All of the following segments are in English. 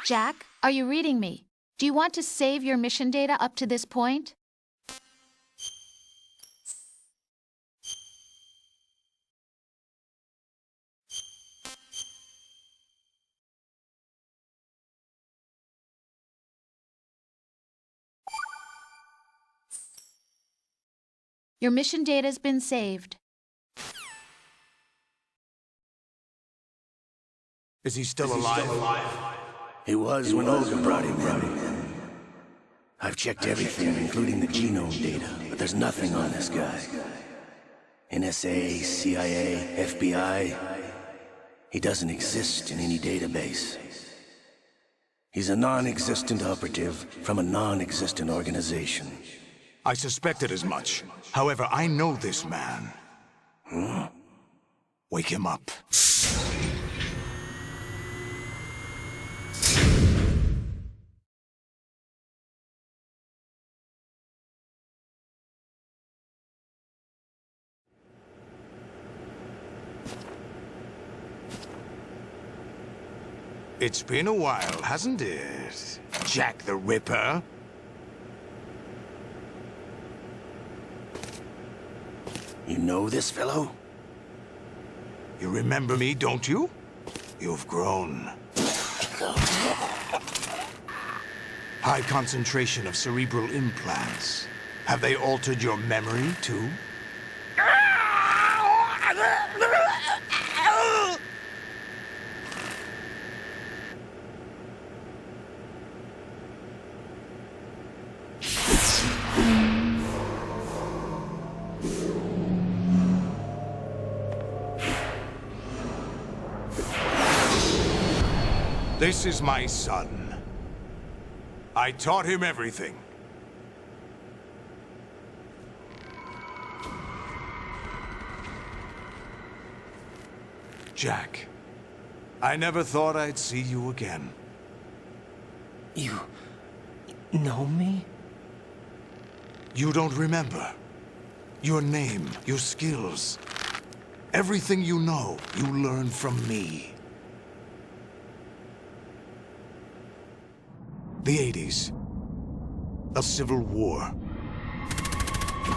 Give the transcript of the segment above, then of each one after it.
Jack, are you reading me? Do you want to save your mission data up to this point? Your mission data's been saved. Is he still alive? He was when Olga brought him in. I've checked everything, including the genome data, but there's nothing on this guy. NSA, CIA, FBI. He doesn't exist in any database. He's a non-existent operative from a non-existent organization. I suspected as much. However, I know this man. Huh? Wake him up. It's been a while, hasn't it? Jack the Ripper? You know this fellow? You remember me, don't you? You've grown. High concentration of cerebral implants. Have they altered your memory, too? This is my son. I taught him everything. Jack, I never thought I'd see you again. You know me? You don't remember. Your name, your skills. Everything you know, you learned from me. The 80s. A civil war.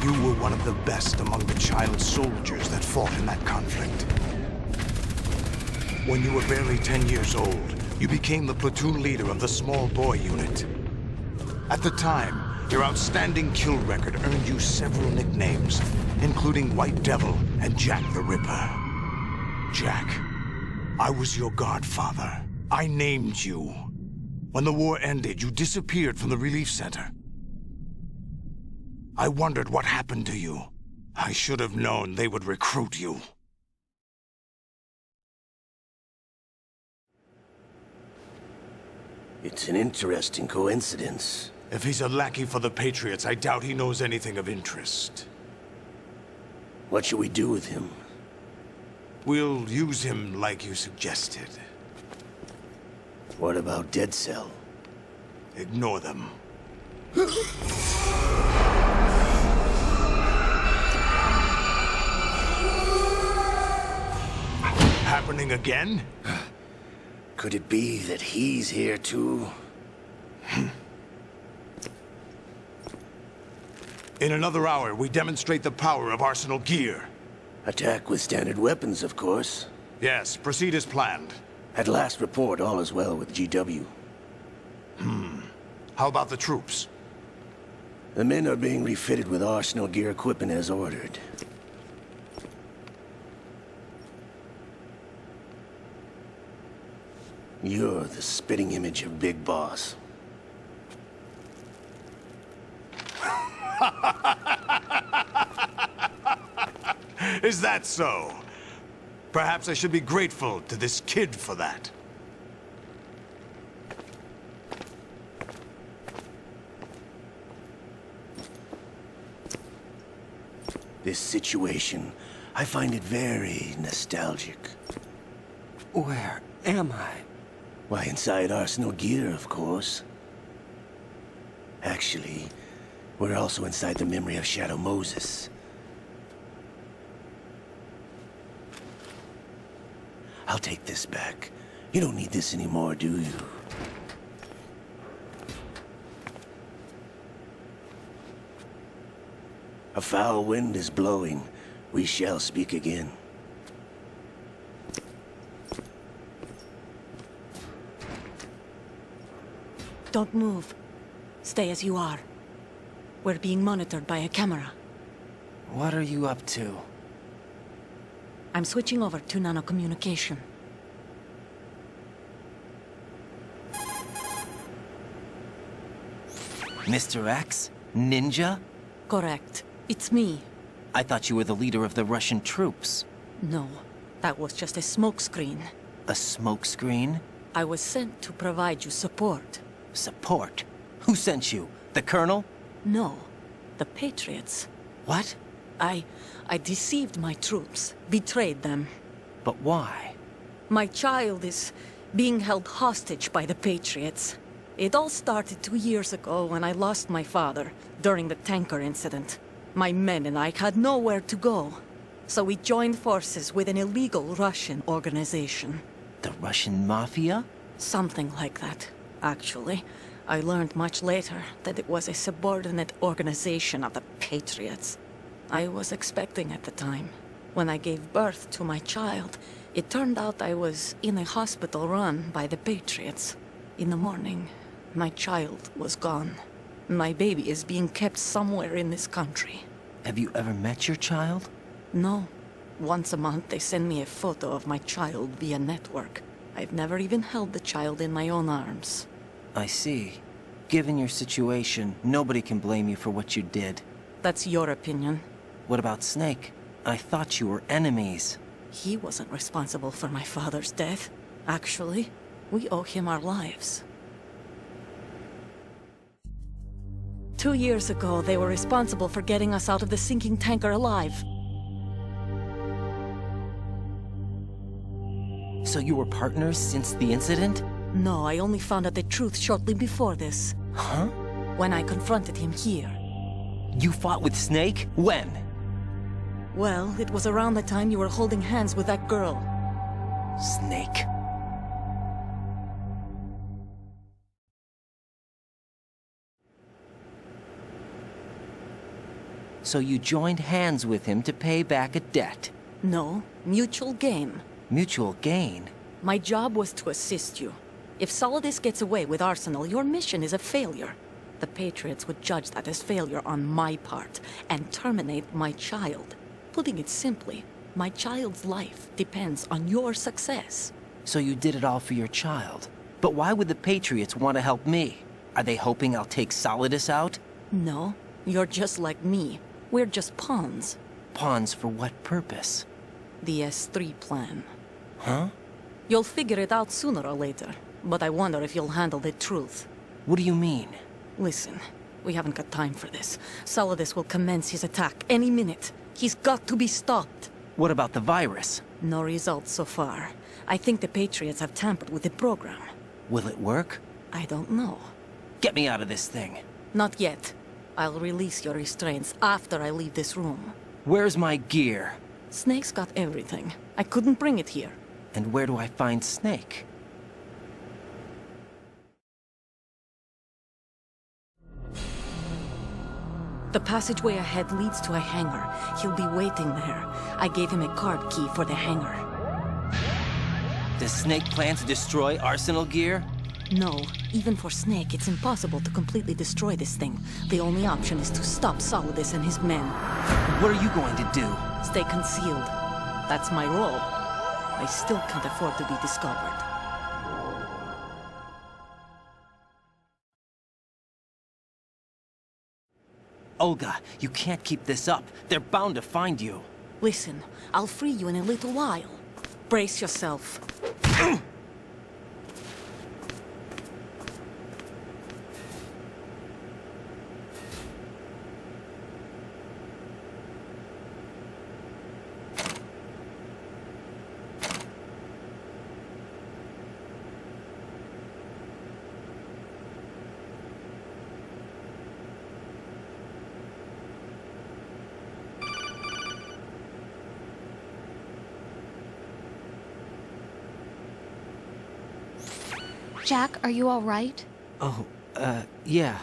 You were one of the best among the child soldiers that fought in that conflict. When you were barely 10 years old, you became the platoon leader of the small boy unit. At the time, your outstanding kill record earned you several nicknames, including White Devil and Jack the Ripper. Jack, I was your godfather. I named you. When the war ended, you disappeared from the relief center. I wondered what happened to you. I should have known they would recruit you. It's an interesting coincidence. If he's a lackey for the Patriots, I doubt he knows anything of interest. What should we do with him? We'll use him like you suggested. What about Dead Cell? Ignore them. Happening again? Could it be that he's here too? In another hour, we demonstrate the power of Arsenal gear. Attack with standard weapons, of course. Yes, proceed as planned. At last report, all is well with GW. How about the troops? The men are being refitted with Arsenal gear equipment as ordered. You're the spitting image of Big Boss. Is that so? Perhaps I should be grateful to this kid for that. This situation, I find it very nostalgic. Where am I? Why, inside Arsenal gear, of course. Actually, we're also inside the memory of Shadow Moses. I'll take this back. You don't need this anymore, do you? A foul wind is blowing. We shall speak again. Don't move. Stay as you are. We're being monitored by a camera. What are you up to? I'm switching over to nanocommunication. Mr. X? Ninja? Correct. It's me. I thought you were the leader of the Russian troops. No, that was just a smokescreen. A smokescreen? I was sent to provide you support. Support? Who sent you? The Colonel? No, the Patriots. What? I deceived my troops, betrayed them. But why? My child is being held hostage by the Patriots. It all started 2 years ago when I lost my father during the tanker incident. My men and I had nowhere to go. So we joined forces with an illegal Russian organization. The Russian Mafia? Something like that, actually. I learned much later that it was a subordinate organization of the Patriots. I was expecting at the time. When I gave birth to my child, it turned out I was in a hospital run by the Patriots. In the morning, my child was gone. My baby is being kept somewhere in this country. Have you ever met your child? No. Once a month, they send me a photo of my child via network. I've never even held the child in my own arms. I see. Given your situation, nobody can blame you for what you did. That's your opinion. What about Snake? I thought you were enemies. He wasn't responsible for my father's death. Actually, we owe him our lives. 2 years ago, they were responsible for getting us out of the sinking tanker alive. So you were partners since the incident? No, I only found out the truth shortly before this. Huh? When I confronted him here. You fought with Snake? When? Well, it was around the time you were holding hands with that girl. Snake. So you joined hands with him to pay back a debt. No, mutual gain. Mutual gain? My job was to assist you. If Solidus gets away with Arsenal, your mission is a failure. The Patriots would judge that as failure on my part, and terminate my child. Putting it simply, my child's life depends on your success. So you did it all for your child. But why would the Patriots want to help me? Are they hoping I'll take Solidus out? No, you're just like me. We're just pawns. Pawns for what purpose? The S3 plan. Huh? You'll figure it out sooner or later, but I wonder if you'll handle the truth. What do you mean? Listen, we haven't got time for this. Solidus will commence his attack any minute. He's got to be stopped. What about the virus? No results so far. I think the Patriots have tampered with the program. Will it work? I don't know. Get me out of this thing. Not yet. I'll release your restraints after I leave this room. Where's my gear? Snake's got everything. I couldn't bring it here. And where do I find Snake? The passageway ahead leads to a hangar. He'll be waiting there. I gave him a card key for the hangar. Does Snake plan to destroy Arsenal gear? No, even for Snake, it's impossible to completely destroy this thing. The only option is to stop Solidus and his men. What are you going to do? Stay concealed. That's my role. I still can't afford to be discovered. Olga, you can't keep this up. They're bound to find you. Listen, I'll free you in a little while. Brace yourself. Jack, are you all right? Oh, yeah.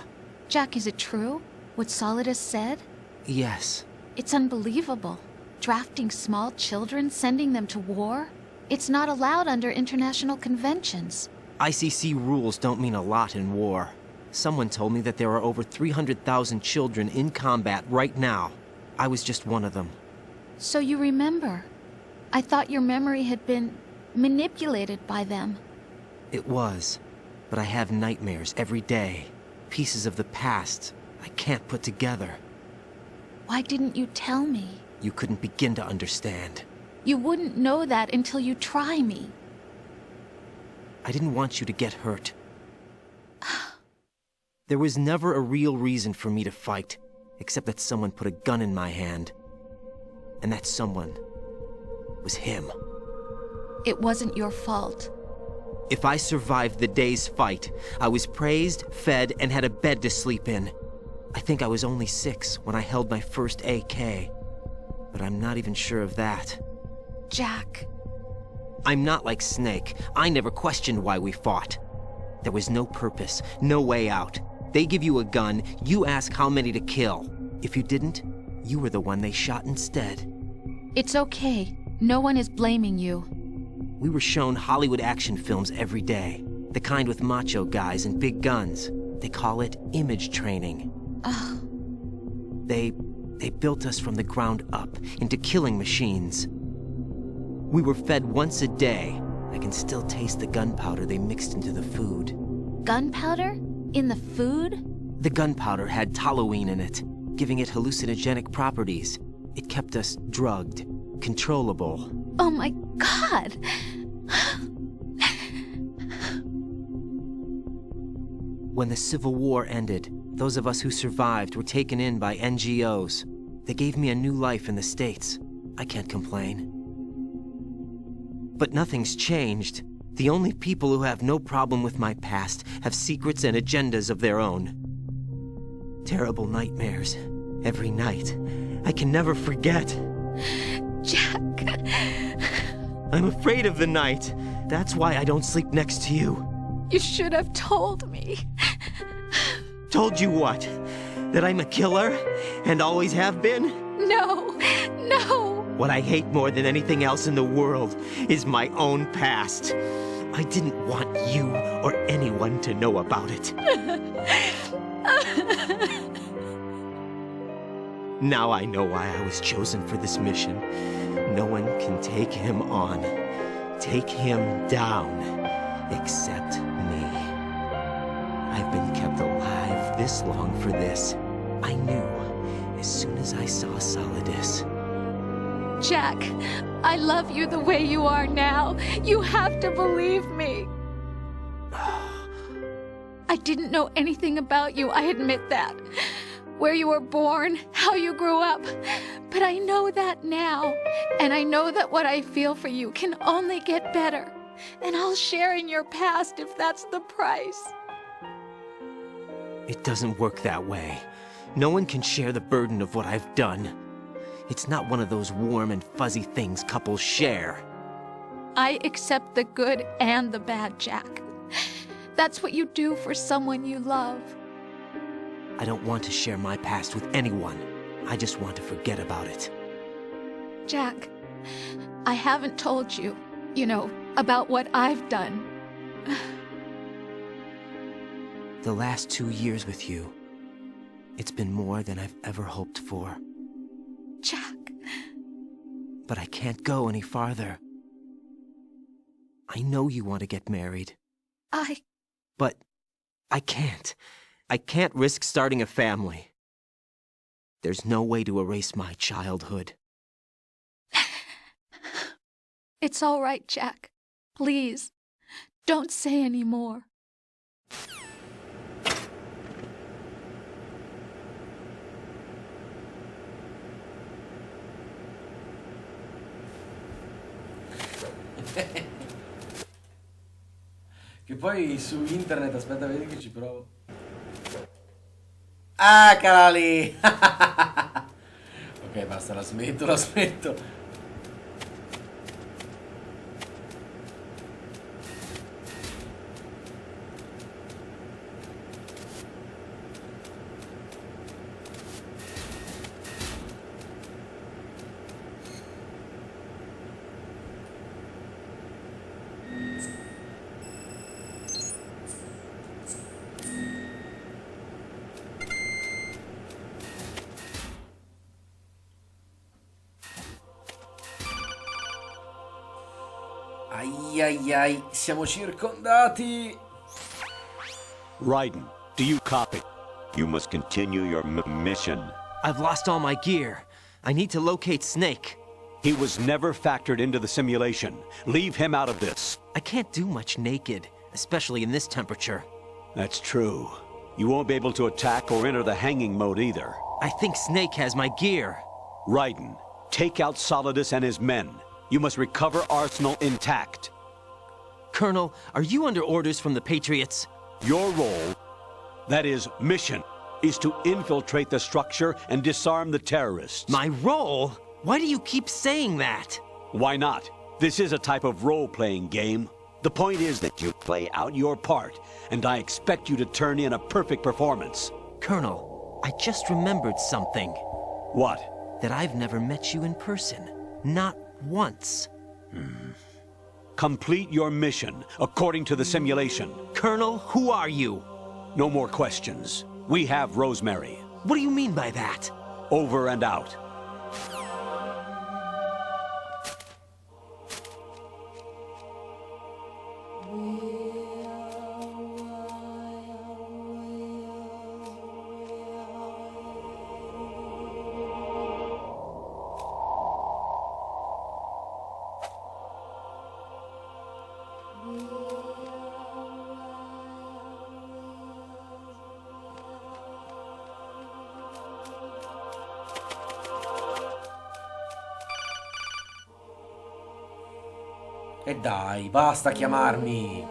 Jack, is it true? What Solidus said? Yes. It's unbelievable. Drafting small children, sending them to war? It's not allowed under international conventions. ICC rules don't mean a lot in war. Someone told me that there are over 300,000 children in combat right now. I was just one of them. So you remember. I thought your memory had been manipulated by them. It was. But I have nightmares every day. Pieces of the past I can't put together. Why didn't you tell me? You couldn't begin to understand. You wouldn't know that until you try me. I didn't want you to get hurt. There was never a real reason for me to fight, except that someone put a gun in my hand. And that someone was him. It wasn't your fault. If I survived the day's fight, I was praised, fed, and had a bed to sleep in. I think I was only 6 when I held my first AK. But I'm not even sure of that. Jack. I'm not like Snake. I never questioned why we fought. There was no purpose, no way out. They give you a gun, you ask how many to kill. If you didn't, you were the one they shot instead. It's okay. No one is blaming you. We were shown Hollywood action films every day. The kind with macho guys and big guns. They call it image training. Ugh. They built us from the ground up into killing machines. We were fed once a day. I can still taste the gunpowder they mixed into the food. Gunpowder? In the food? The gunpowder had toluene in it, giving it hallucinogenic properties. It kept us drugged, controllable. Oh my God! When the Civil War ended, those of us who survived were taken in by NGOs. They gave me a new life in the States. I can't complain. But nothing's changed. The only people who have no problem with my past have secrets and agendas of their own. Terrible nightmares. Every night. I can never forget. Jack. I'm afraid of the night. That's why I don't sleep next to you. You should have told me. Told you what? That I'm a killer? And always have been? No, no. What I hate more than anything else in the world is my own past. I didn't want you or anyone to know about it. Now I know why I was chosen for this mission. No one can take him on, take him down, except me. I've been kept alive this long for this. I knew as soon as I saw Solidus. Jack, I love you the way you are now. You have to believe me. I didn't know anything about you, I admit that. Where you were born, how you grew up. But I know that now. And I know that what I feel for you can only get better. And I'll share in your past if that's the price. It doesn't work that way. No one can share the burden of what I've done. It's not one of those warm and fuzzy things couples share. I accept the good and the bad, Jack. That's what you do for someone you love. I don't want to share my past with anyone. I just want to forget about it. Jack, I haven't told you, about what I've done. The last 2 years with you, it's been more than I've ever hoped for. Jack. But I can't go any farther. I know you want to get married. But I can't. I can't risk starting a family. There's no way to erase my childhood. It's all right, Jack. Please, don't say any more. Che poi su internet, aspetta, vedi che ci provo. Ah, cara lì! Ok, basta, la smetto. Ai ai ai, siamo circondati. Raiden, do you copy? You must continue your mission. I've lost all my gear. I need to locate Snake. He was never factored into the simulation. Leave him out of this. I can't do much naked, especially in this temperature. That's true. You won't be able to attack or enter the hanging mode either. I think Snake has my gear. Raiden, take out Solidus and his men. You must recover Arsenal intact. Colonel, are you under orders from the Patriots? Your role, that is, mission, is to infiltrate the structure and disarm the terrorists. My role? Why do you keep saying that? Why not? This is a type of role-playing game. The point is that you play out your part, and I expect you to turn in a perfect performance. Colonel, I just remembered something. What? That I've never met you in person. Not once. Complete your mission, according to the simulation. Colonel, who are you? No more questions. We have Rosemary. What do you mean by that? Over and out. E dai, basta chiamarmi.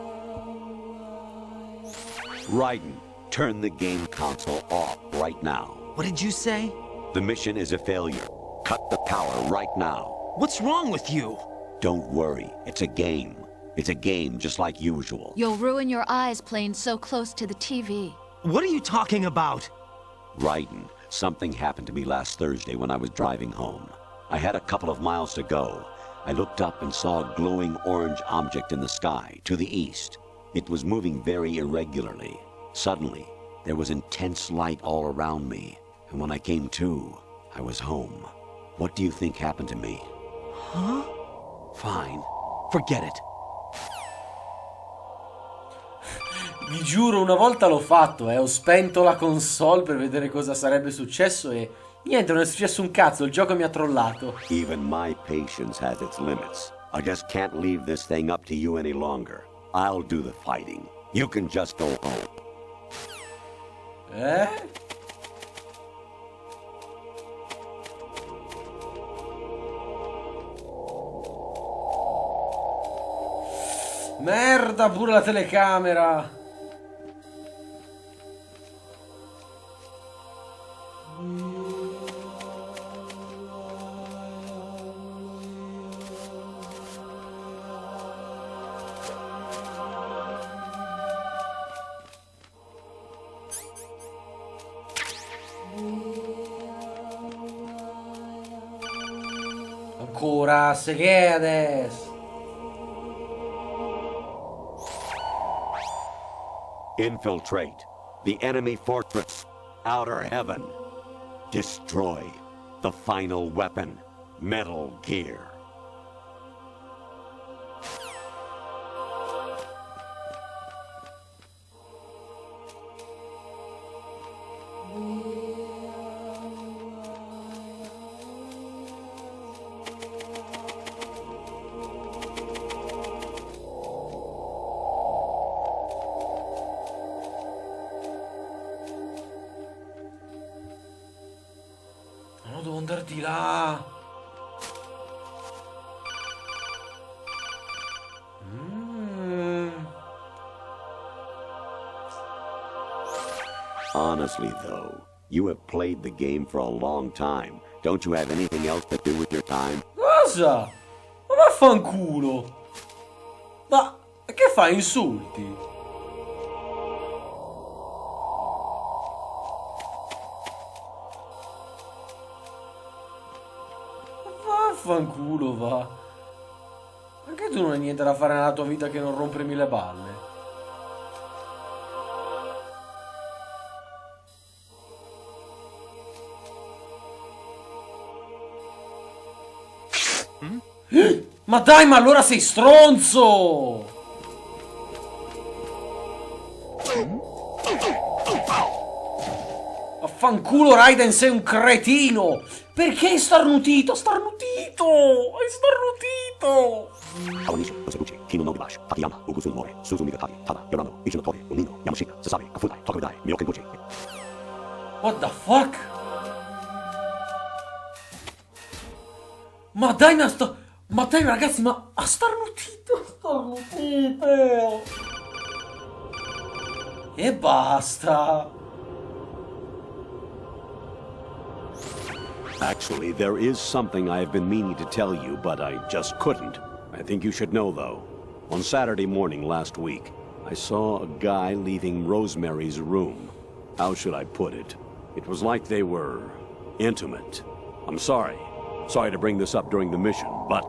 Raiden, turn the game console off right now. What did you say? The mission is a failure. Cut the power right now. What's wrong with you? Don't worry, it's a game. It's a game just like usual. You'll ruin your eyes playing so close to the TV. What are you talking about? Raiden, something happened to me last Thursday when I was driving home. I had a couple of miles to go. I looked up and saw a glowing orange object in the sky, to the east. It was moving very irregularly. Suddenly, there was intense light all around me, and when I came to, I was home. What do you think happened to me? Huh? Fine. Forget it. Vi giuro, una volta l'ho fatto, ho spento la console per vedere cosa sarebbe successo e niente, non è successo un cazzo, il gioco mi ha trollato. Even my patience has its limits. I just can't leave this thing up to you any longer. I'll do the fighting. You can just go home. Eh? Merda, pure la telecamera. Ancora, se che è adesso? Infiltrate the enemy fortress, Outer Heaven. Destroy the final weapon, Metal Gear. No, devo andare di là. Honestly, though, you have played the game for a long time. Don't you have anything else to do with your time? Cosa? Ma vaffanculo. Ma che fai, insulti? Vaffanculo, va. Anche tu non hai niente da fare nella tua vita che non rompermi le balle. Ma dai, ma allora sei stronzo! Affanculo Raiden, sei un cretino! Perché hai starnutito? Starnutito! Hai starnutito! What the fuck? Ma dai, ma dai ragazzi, ma ha starnutito! Starnutito! E basta! Actually, there is something I have been meaning to tell you, but I just couldn't. I think you should know, though. On Saturday morning last week, I saw a guy leaving Rosemary's room. How should I put it? It was like they were intimate. I'm sorry. Sorry to bring this up during the mission, but...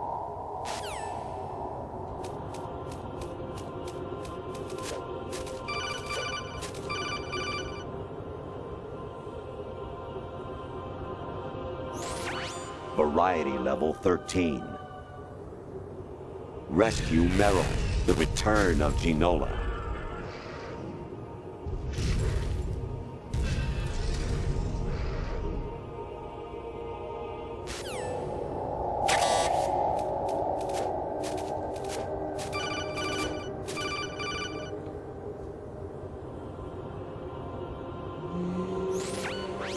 Variety level 13. Rescue Meryl, the return of Ginola.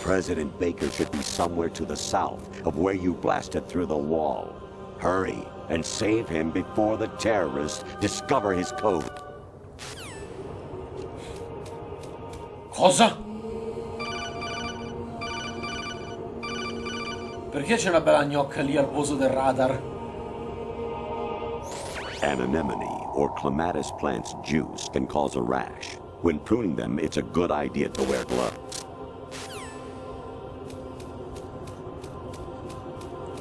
President Baker should be somewhere to the south of where you blasted through the wall. Hurry and save him before the terrorists discover his code. Cosa? Perché c'è una bella gnocca lì al poso del radar? An anemone or clematis plant's juice can cause a rash. When pruning them, it's a good idea to wear gloves.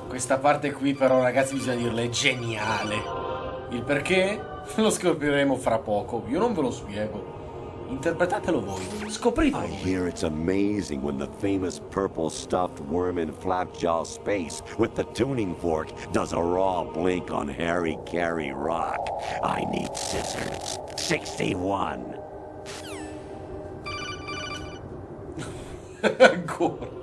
Questa parte qui però ragazzi bisogna dirle è geniale. Il perché lo scopriremo fra poco. Io non ve lo spiego. Interpretatelo voi. Scopritelo I voi. hear it's amazing when the famous purple stuffed worm in Flapjaw Space with the tuning fork does a raw blink on Harry Carey Rock. I need scissors. 61. Ancora.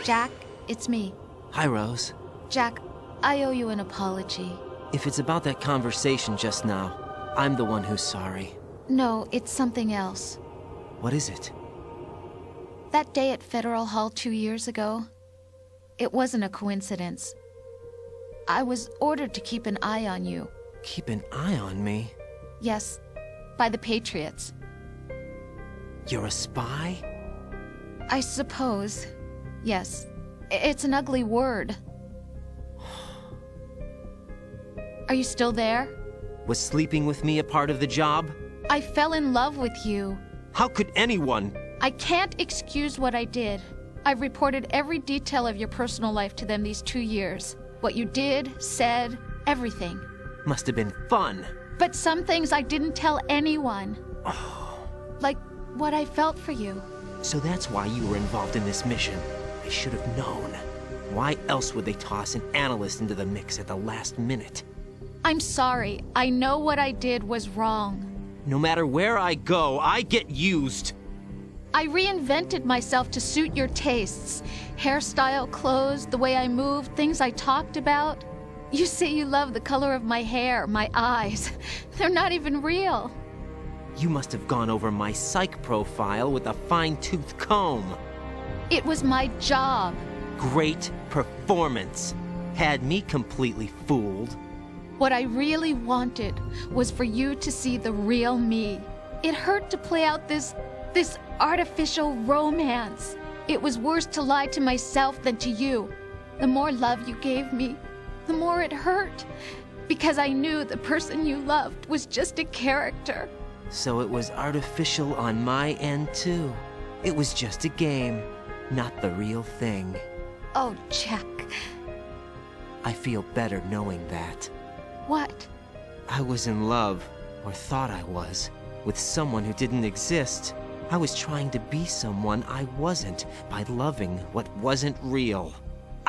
Jack, it's me. Hi, Rose. Jack, I owe you an apology. If it's about that conversation just now, I'm the one who's sorry. No, it's something else. What is it? That day at Federal Hall 2 years ago, it wasn't a coincidence. I was ordered to keep an eye on you. Keep an eye on me? Yes, by the Patriots. You're a spy? I suppose. Yes. It's an ugly word. Are you still there? Was sleeping with me a part of the job? I fell in love with you. How could anyone? I can't excuse what I did. I've reported every detail of your personal life to them these 2 years. What you did, said, everything. Must have been fun. But some things I didn't tell anyone. Like what I felt for you. So that's why you were involved in this mission. I should have known. Why else would they toss an analyst into the mix at the last minute? I'm sorry. I know what I did was wrong. No matter where I go, I get used. I reinvented myself to suit your tastes. Hairstyle, clothes, the way I moved, things I talked about. You say you love the color of my hair, my eyes. They're not even real. You must have gone over my psych profile with a fine-tooth comb. It was my job. Great performance. Had me completely fooled. What I really wanted was for you to see the real me. It hurt to play out this artificial romance. It was worse to lie to myself than to you. The more love you gave me, the more it hurt. Because I knew the person you loved was just a character. So it was artificial on my end, too. It was just a game, not the real thing. Oh, Jack. I feel better knowing that. What? I was in love, or thought I was, with someone who didn't exist. I was trying to be someone I wasn't by loving what wasn't real.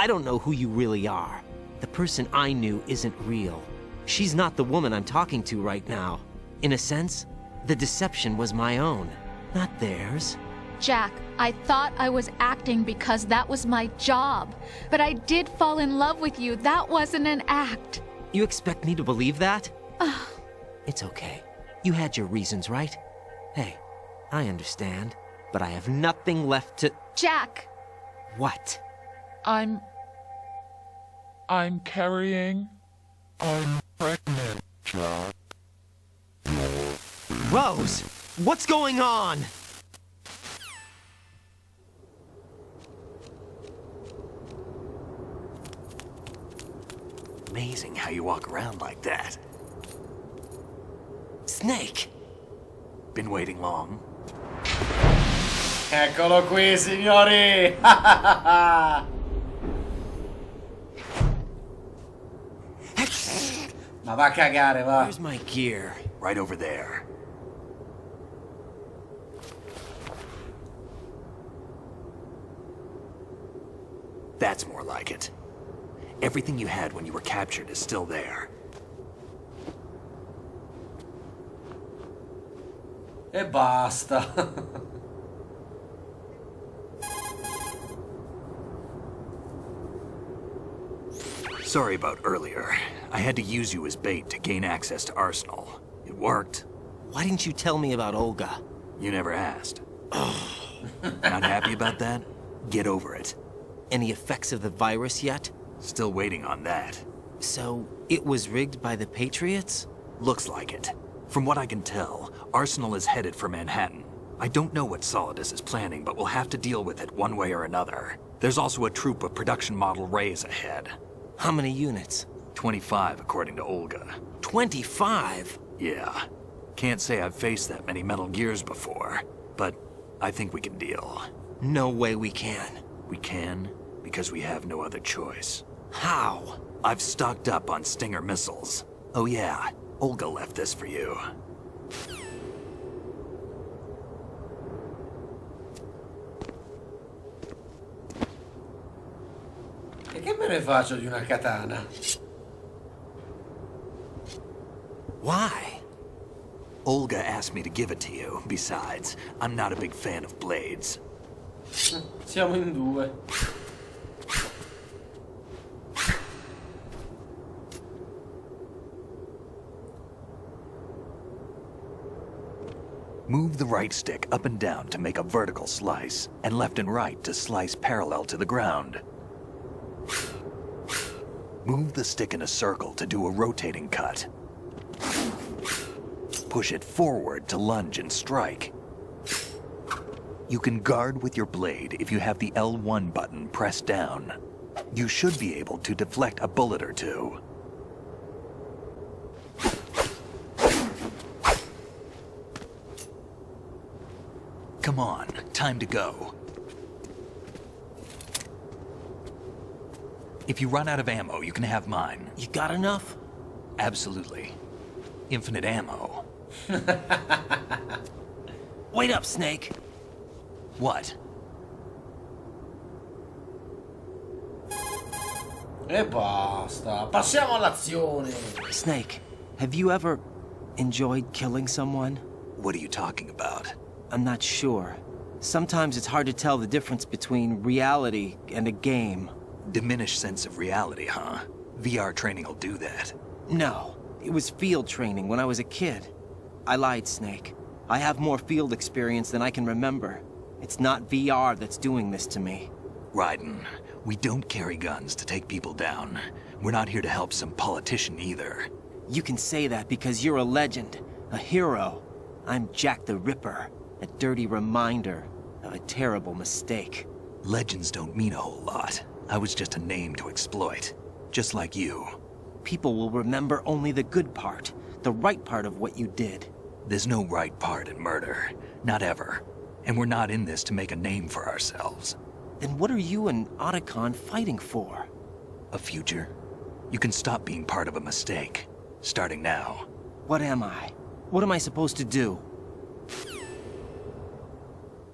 I don't know who you really are. The person I knew isn't real. She's not the woman I'm talking to right now. In a sense, the deception was my own, not theirs. Jack, I thought I was acting because that was my job. But I did fall in love with you. That wasn't an act. You expect me to believe that? It's okay. You had your reasons, right? Hey, I understand, but I have nothing left to... Jack! What? I'm carrying. I'm pregnant, Jack. Rose! What's going on? Amazing how you walk around like that. Snake! Been waiting long? Eccolo qui, signori! Ma va a cagare, va. Where's my gear? Right over there. That's more like it. Everything you had when you were captured is still there. E basta. Sorry about earlier. I had to use you as bait to gain access to Arsenal. It worked. Why didn't you tell me about Olga? You never asked. Not happy about that? Get over it. Any effects of the virus yet? Still waiting on that. So, it was rigged by the Patriots? Looks like it. From what I can tell, Arsenal is headed for Manhattan. I don't know what Solidus is planning, but we'll have to deal with it one way or another. There's also a troop of production model Rays ahead. How many units? 25, according to Olga. 25? Yeah. Can't say I've faced that many Metal Gears before, but I think we can deal. No way we can. We can, because we have no other choice. How? I've stocked up on Stinger missiles. Oh yeah, Olga left this for you. E che me ne faccio di una katana? Why? Olga asked me to give it to you. Besides, I'm not a big fan of blades. Siamo in due. Move the right stick up and down to make a vertical slice, and left and right to slice parallel to the ground. Move the stick in a circle to do a rotating cut. Push it forward to lunge and strike. You can guard with your blade if you have the L1 button pressed down. You should be able to deflect a bullet or two. Come on, time to go. If you run out of ammo, you can have mine. You got enough? Absolutely. Infinite ammo. Wait up, Snake. What? E basta. Passiamo all'azione. Snake, have you ever enjoyed killing someone? What are you talking about? I'm not sure. Sometimes it's hard to tell the difference between reality and a game. Diminished sense of reality, huh? VR training will do that. No, it was field training when I was a kid. I lied, Snake. I have more field experience than I can remember. It's not VR that's doing this to me. Raiden, we don't carry guns to take people down. We're not here to help some politician either. You can say that because you're a legend, a hero. I'm Jack the Ripper, a dirty reminder of a terrible mistake. Legends don't mean a whole lot. I was just a name to exploit, just like you. People will remember only the good part, the right part of what you did. There's no right part in murder, not ever. And we're not in this to make a name for ourselves. Then what are you and Otacon fighting for? A future? You can stop being part of a mistake, starting now. What am I? What am I supposed to do?